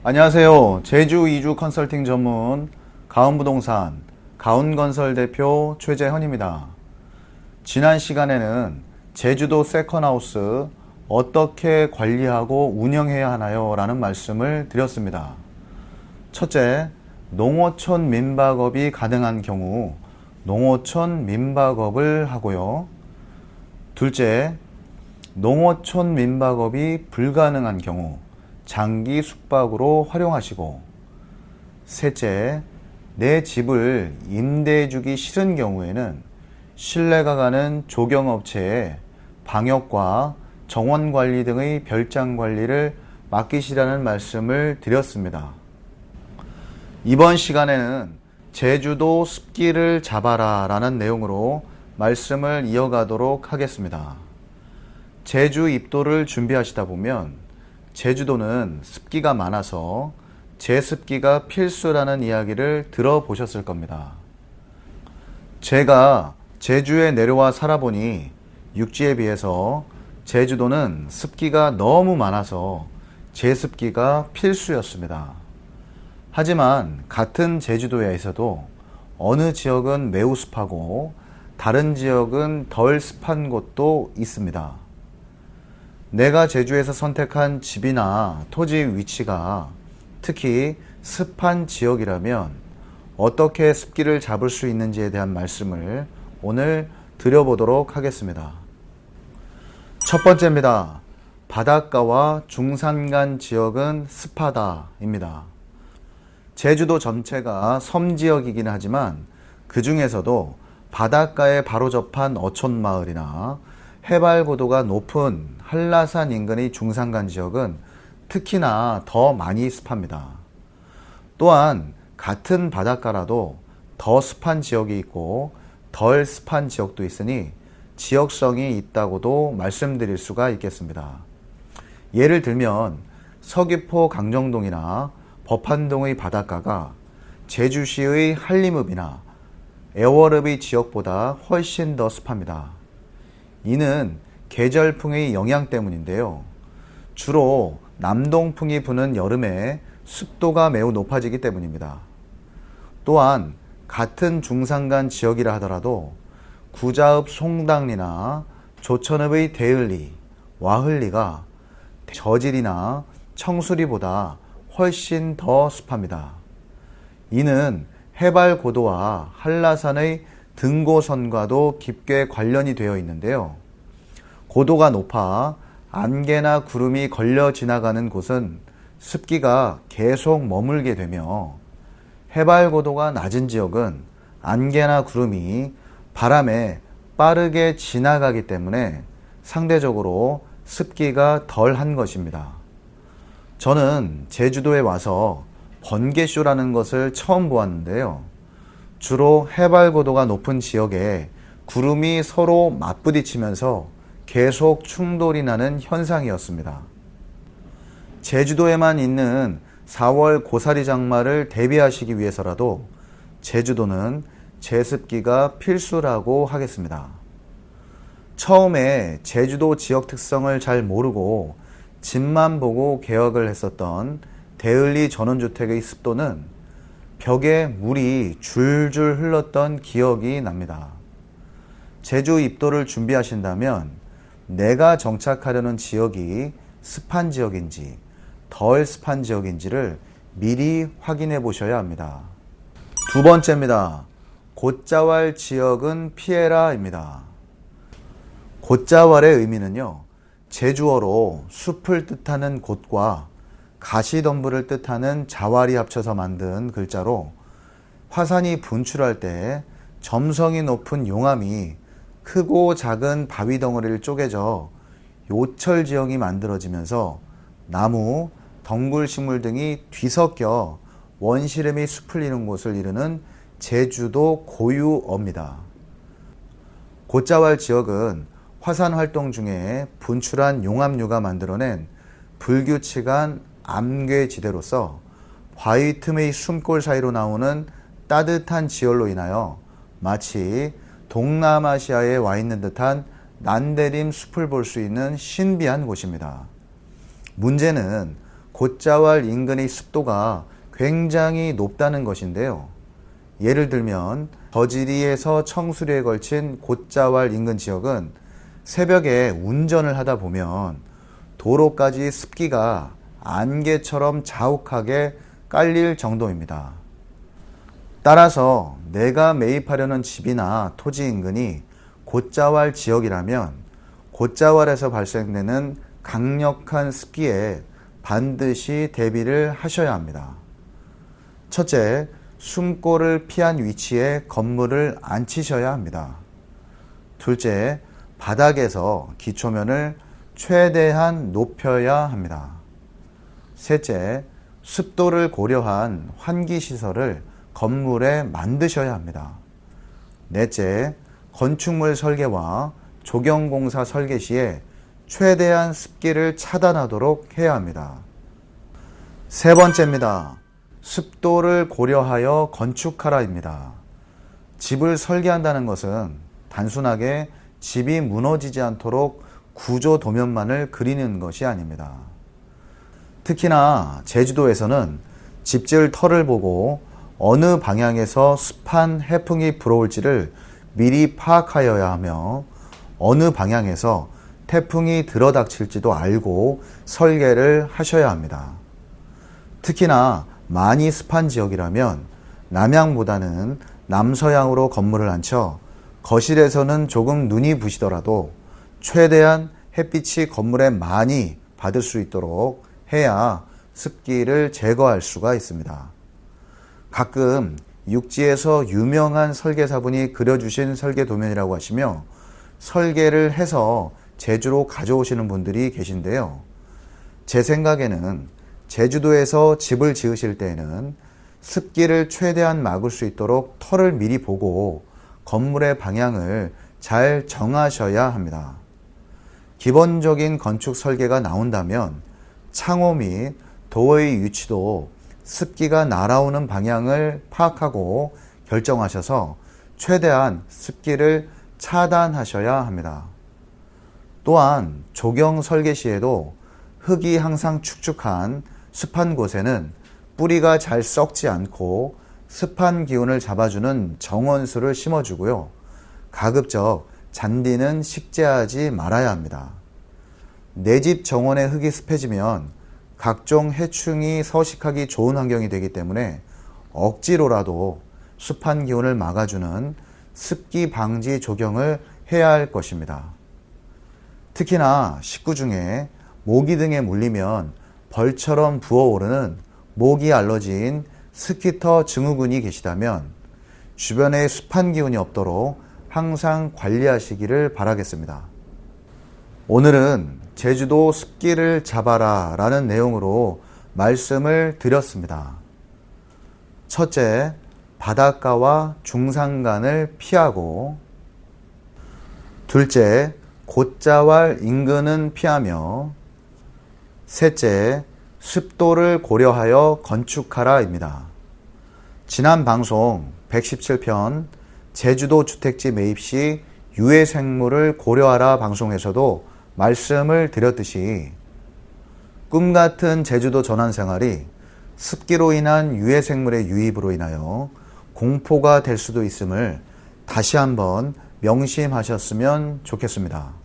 안녕하세요. 제주 이주 컨설팅 전문 가온부동산 가온건설 대표 최재헌입니다. 지난 시간에는 제주도 세컨하우스 어떻게 관리하고 운영해야 하나요? 라는 말씀을 드렸습니다. 첫째, 농어촌 민박업이 가능한 경우 농어촌 민박업을 하고요. 둘째, 농어촌 민박업이 불가능한 경우 장기 숙박으로 활용하시고, 셋째, 내 집을 임대해 주기 싫은 경우에는 신뢰가 가는 조경업체에 방역과 정원관리 등의 별장 관리를 맡기시라는 말씀을 드렸습니다. 이번 시간에는 제주도 습기를 잡아라 라는 내용으로 말씀을 이어가도록 하겠습니다. 제주 입도를 준비하시다 보면 제주도는 습기가 많아서 제습기가 필수라는 이야기를 들어보셨을 겁니다. 제가 제주에 내려와 살아보니 육지에 비해서 제주도는 습기가 너무 많아서 제습기가 필수였습니다. 하지만 같은 제주도에서도 어느 지역은 매우 습하고 다른 지역은 덜 습한 곳도 있습니다. 내가 제주에서 선택한 집이나 토지 위치가 특히 습한 지역이라면 어떻게 습기를 잡을 수 있는지에 대한 말씀을 오늘 드려보도록 하겠습니다. 첫 번째입니다. 바닷가와 중산간 지역은 습하다입니다. 제주도 전체가 섬지역이긴 하지만 그 중에서도 바닷가에 바로 접한 어촌마을이나 해발 고도가 높은 한라산 인근의 중산간 지역은 특히나 더 많이 습합니다. 또한 같은 바닷가라도 더 습한 지역이 있고 덜 습한 지역도 있으니 지역성이 있다고도 말씀드릴 수가 있겠습니다. 예를 들면 서귀포 강정동이나 법한동의 바닷가가 제주시의 한림읍이나 애월읍의 지역보다 훨씬 더 습합니다. 이는 계절풍의 영향 때문인데요. 주로 남동풍이 부는 여름에 습도가 매우 높아지기 때문입니다. 또한 같은 중산간 지역이라 하더라도 구자읍 송당리나 조천읍의 대을리, 와흘리가 저질이나 청수리보다 훨씬 더 습합니다. 이는 해발 고도와 한라산의 등고선과도 깊게 관련이 되어 있는데요. 고도가 높아 안개나 구름이 걸려 지나가는 곳은 습기가 계속 머물게 되며 해발 고도가 낮은 지역은 안개나 구름이 바람에 빠르게 지나가기 때문에 상대적으로 습기가 덜한 것입니다. 저는 제주도에 와서 번개쇼라는 것을 처음 보았는데요. 주로 해발 고도가 높은 지역에 구름이 서로 맞부딪히면서 계속 충돌이 나는 현상이었습니다. 제주도에만 있는 4월 고사리 장마를 대비하시기 위해서라도 제주도는 제습기가 필수라고 하겠습니다. 처음에 제주도 지역 특성을 잘 모르고 집만 보고 계약을 했었던 대을리 전원주택의 습도는 벽에 물이 줄줄 흘렀던 기억이 납니다. 제주 입도를 준비하신다면 내가 정착하려는 지역이 습한 지역인지 덜 습한 지역인지를 미리 확인해 보셔야 합니다. 두 번째입니다. 곶자왈 지역은 피해라입니다. 곶자왈의 의미는요, 제주어로 숲을 뜻하는 곶과 가시덤불을 뜻하는 자왈이 합쳐서 만든 글자로 화산이 분출할 때 점성이 높은 용암이 크고 작은 바위 덩어리를 쪼개져 요철 지형이 만들어지면서 나무, 덩굴식물 등이 뒤섞여 원시름이 숲을 이룬 곳을 이루는 제주도 고유어입니다. 곶자왈 지역은 화산 활동 중에 분출한 용암류가 만들어낸 불규칙한 암괴지대로서 바위 틈의 숨골 사이로 나오는 따뜻한 지열로 인하여 마치 동남아시아에 와 있는 듯한 난데림 숲을 볼 수 있는 신비한 곳입니다. 문제는 곶자왈 인근의 습도가 굉장히 높다는 것인데요. 예를 들면 저지리에서 청수리에 걸친 곶자왈 인근 지역은 새벽에 운전을 하다 보면 도로까지 습기가 안개처럼 자욱하게 깔릴 정도입니다. 따라서 내가 매입하려는 집이나 토지 인근이 곶자왈 지역이라면 곶자왈에서 발생되는 강력한 습기에 반드시 대비를 하셔야 합니다. 첫째, 숨골을 피한 위치에 건물을 앉히셔야 합니다. 둘째, 바닥에서 기초면을 최대한 높여야 합니다. 셋째, 습도를 고려한 환기시설을 건물에 만드셔야 합니다. 넷째, 건축물 설계와 조경공사 설계 시에 최대한 습기를 차단하도록 해야 합니다. 세 번째입니다. 습도를 고려하여 건축하라입니다. 집을 설계한다는 것은 단순하게 집이 무너지지 않도록 구조 도면만을 그리는 것이 아닙니다. 특히나 제주도에서는 집 지을 터를 보고 어느 방향에서 습한 해풍이 불어올지를 미리 파악하여야 하며 어느 방향에서 태풍이 들어닥칠지도 알고 설계를 하셔야 합니다. 특히나 많이 습한 지역이라면 남향보다는 남서향으로 건물을 앉혀 거실에서는 조금 눈이 부시더라도 최대한 햇빛이 건물에 많이 받을 수 있도록 해야 습기를 제거할 수가 있습니다. 가끔 육지에서 유명한 설계사분이 그려주신 설계 도면이라고 하시며 설계를 해서 제주로 가져오시는 분들이 계신데요. 제 생각에는 제주도에서 집을 지으실 때에는 습기를 최대한 막을 수 있도록 터를 미리 보고 건물의 방향을 잘 정하셔야 합니다. 기본적인 건축 설계가 나온다면 창호 및 도어의 위치도 습기가 날아오는 방향을 파악하고 결정하셔서 최대한 습기를 차단하셔야 합니다. 또한 조경 설계 시에도 흙이 항상 축축한 습한 곳에는 뿌리가 잘 썩지 않고 습한 기운을 잡아주는 정원수를 심어주고요. 가급적 잔디는 식재하지 말아야 합니다. 내 집 정원의 흙이 습해지면 각종 해충이 서식하기 좋은 환경이 되기 때문에 억지로라도 습한 기운을 막아주는 습기 방지 조경을 해야 할 것입니다. 특히나 식구 중에 모기 등에 물리면 벌처럼 부어오르는 모기 알러지인 스키터 증후군이 계시다면 주변에 습한 기운이 없도록 항상 관리하시기를 바라겠습니다. 오늘은 제주도 습기를 잡아라 라는 내용으로 말씀을 드렸습니다. 첫째, 바닷가와 중산간을 피하고, 둘째, 곶자왈 인근은 피하며, 셋째, 습도를 고려하여 건축하라입니다. 지난 방송 117편 제주도 주택지 매입 시 유해 생물을 고려하라 방송에서도 말씀을 드렸듯이 꿈같은 제주도 전환 생활이 습기로 인한 유해 생물의 유입으로 인하여 공포가 될 수도 있음을 다시 한번 명심하셨으면 좋겠습니다.